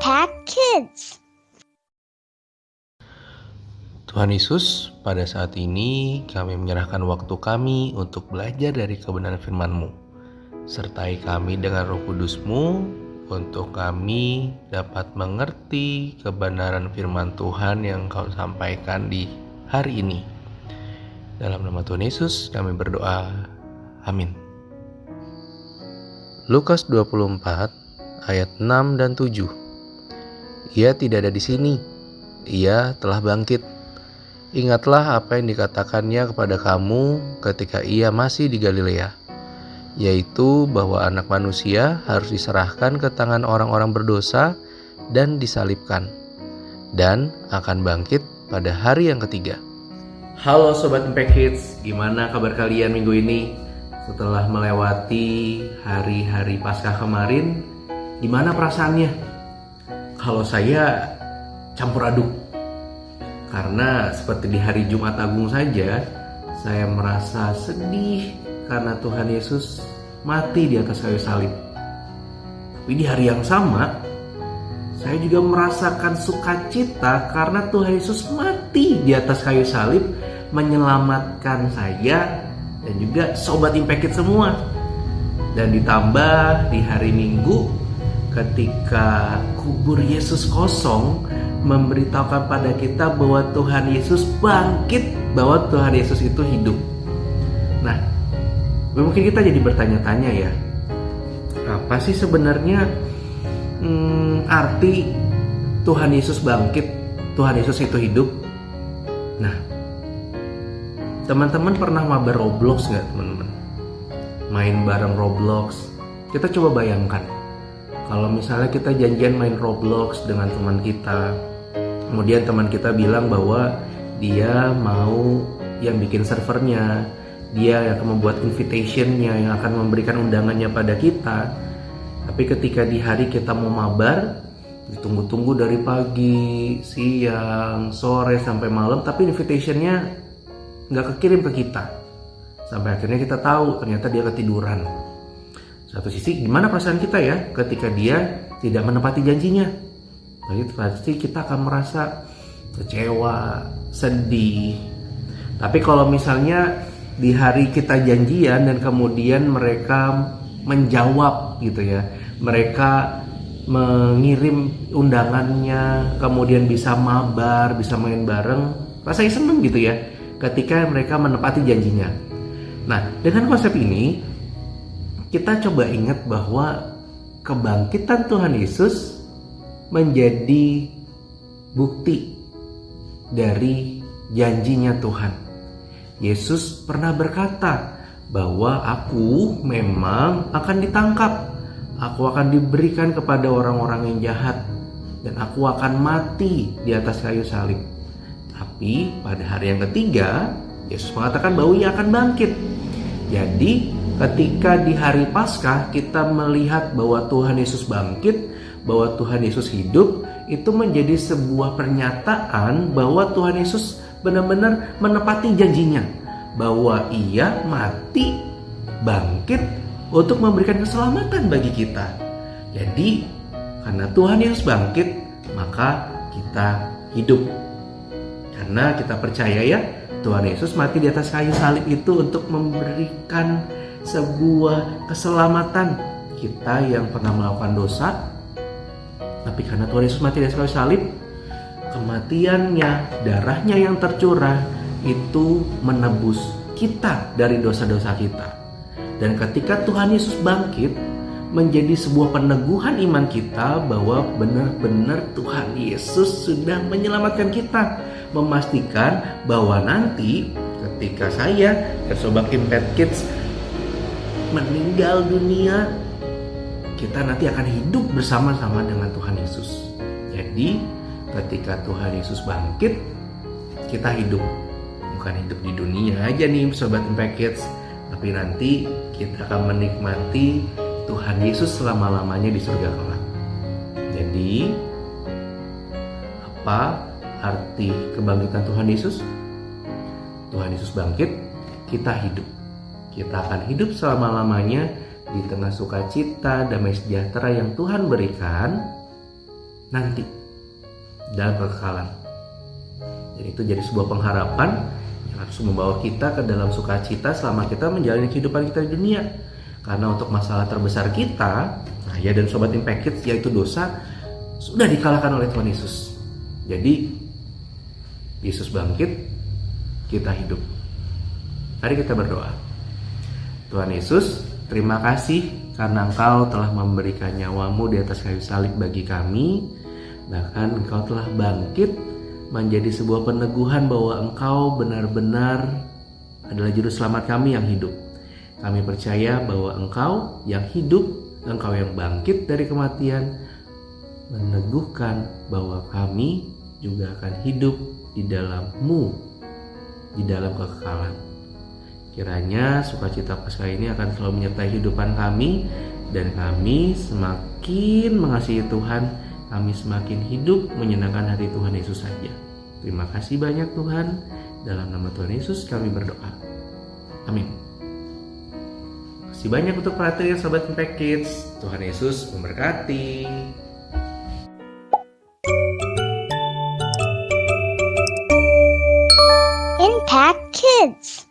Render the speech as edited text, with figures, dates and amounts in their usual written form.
Impact Kids. Tuhan Yesus, pada saat ini kami menyerahkan waktu kami untuk belajar dari kebenaran firman-Mu. Sertai kami dengan Roh Kudus-Mu untuk kami dapat mengerti kebenaran firman Tuhan yang Kau sampaikan di hari ini. Dalam nama Tuhan Yesus kami berdoa. Amin. Lukas 24 ayat 6 dan 7. Ia tidak ada di sini. Ia telah bangkit. Ingatlah apa yang dikatakannya kepada kamu ketika ia masih di Galilea, yaitu bahwa anak manusia harus diserahkan ke tangan orang-orang berdosa dan disalibkan, dan akan bangkit pada hari yang ketiga. Halo Sobat Impact Kids, gimana kabar kalian minggu ini? Setelah melewati hari-hari Paskah kemarin, gimana perasaannya? Kalau saya campur aduk. Karena seperti di hari Jumat Agung saja, saya merasa sedih karena Tuhan Yesus mati di atas kayu salib. Tapi di hari yang sama, saya juga merasakan sukacita karena Tuhan Yesus mati di atas kayu salib, menyelamatkan saya dan juga Sobat Impact Kids semua. Dan ditambah di hari Minggu, ketika kubur Yesus kosong, memberitahukan pada kita bahwa Tuhan Yesus bangkit, bahwa Tuhan Yesus itu hidup. Nah, mungkin kita jadi bertanya-tanya ya, apa sih sebenarnya arti Tuhan Yesus bangkit, Tuhan Yesus itu hidup? Nah, teman-teman pernah mabar Roblox nggak teman-teman? Main bareng Roblox. Kita coba bayangkan, kalau misalnya kita janjian main Roblox dengan teman kita, kemudian teman kita bilang bahwa dia mau yang bikin servernya, dia yang akan membuat invitationnya, yang akan memberikan undangannya pada kita. Tapi ketika di hari kita mau mabar, ditunggu-tunggu dari pagi, siang, sore, sampai malam, tapi invitationnya nggak kekirim ke kita. Sampai akhirnya kita tahu ternyata dia ketiduran. Satu sisi gimana perasaan kita ya ketika dia tidak menepati janjinya? Jadi pasti kita akan merasa kecewa, sedih. Tapi kalau misalnya di hari kita janjian dan kemudian mereka menjawab gitu ya, mereka mengirim undangannya, kemudian bisa mabar, bisa main bareng, rasanya seneng gitu ya ketika mereka menepati janjinya. Nah, dengan konsep ini kita coba ingat bahwa kebangkitan Tuhan Yesus menjadi bukti dari janjinya Tuhan. Yesus pernah berkata bahwa aku memang akan ditangkap, aku akan diberikan kepada orang-orang yang jahat, dan aku akan mati di atas kayu salib. Tapi pada hari yang ketiga, Yesus mengatakan bahwa ia akan bangkit. Jadi ketika di hari Paskah kita melihat bahwa Tuhan Yesus bangkit, bahwa Tuhan Yesus hidup, itu menjadi sebuah pernyataan bahwa Tuhan Yesus benar-benar menepati janjinya, bahwa ia mati, bangkit untuk memberikan keselamatan bagi kita. Jadi karena Tuhan Yesus bangkit, maka kita hidup. Karena kita percaya ya, Tuhan Yesus mati di atas kayu salib itu untuk memberikan sebuah keselamatan. Kita yang pernah melakukan dosa, tapi karena Tuhan Yesus mati di atas kayu salib, kematiannya, darahnya yang tercurah itu menebus kita dari dosa-dosa kita. Dan ketika Tuhan Yesus bangkit, menjadi sebuah peneguhan iman kita bahwa benar-benar Tuhan Yesus sudah menyelamatkan kita, memastikan bahwa nanti ketika saya dan Sobat Impact Kids meninggal dunia, kita nanti akan hidup bersama-sama dengan Tuhan Yesus. Jadi ketika Tuhan Yesus bangkit, kita hidup. Bukan hidup di dunia aja nih Sobat Impact Kids, tapi nanti kita akan menikmati Tuhan Yesus selama-lamanya di surga kelak. Jadi apa arti kebangkitan Tuhan Yesus? Tuhan Yesus bangkit, kita hidup. Kita akan hidup selama-lamanya di tengah sukacita, damai sejahtera yang Tuhan berikan. nanti dalam kekekalan. Jadi itu jadi sebuah pengharapan yang harus membawa kita ke dalam sukacita selama kita menjalani kehidupan kita di dunia. Karena untuk masalah terbesar kita, ya dan Sobat Impact Kids, yaitu dosa, sudah dikalahkan oleh Tuhan Yesus. Jadi Yesus bangkit, kita hidup. Mari kita berdoa. Tuhan Yesus, terima kasih karena Engkau telah memberikan nyawamu di atas kayu salib bagi kami. Bahkan Engkau telah bangkit menjadi sebuah peneguhan bahwa Engkau benar-benar adalah juru selamat kami yang hidup. Kami percaya bahwa Engkau yang hidup, Engkau yang bangkit dari kematian, meneguhkan bahwa kami juga akan hidup di dalam-Mu, di dalam kekekalan. Kiranya sukacita Paskah ini akan selalu menyertai kehidupan kami, dan kami semakin mengasihi Tuhan, kami semakin hidup menyenangkan hati Tuhan Yesus saja. Terima kasih banyak Tuhan, dalam nama Tuhan Yesus kami berdoa. Amin. Terima kasih banyak untuk perhatian Sobat Impact Kids. Tuhan Yesus memberkati. Impact Kids.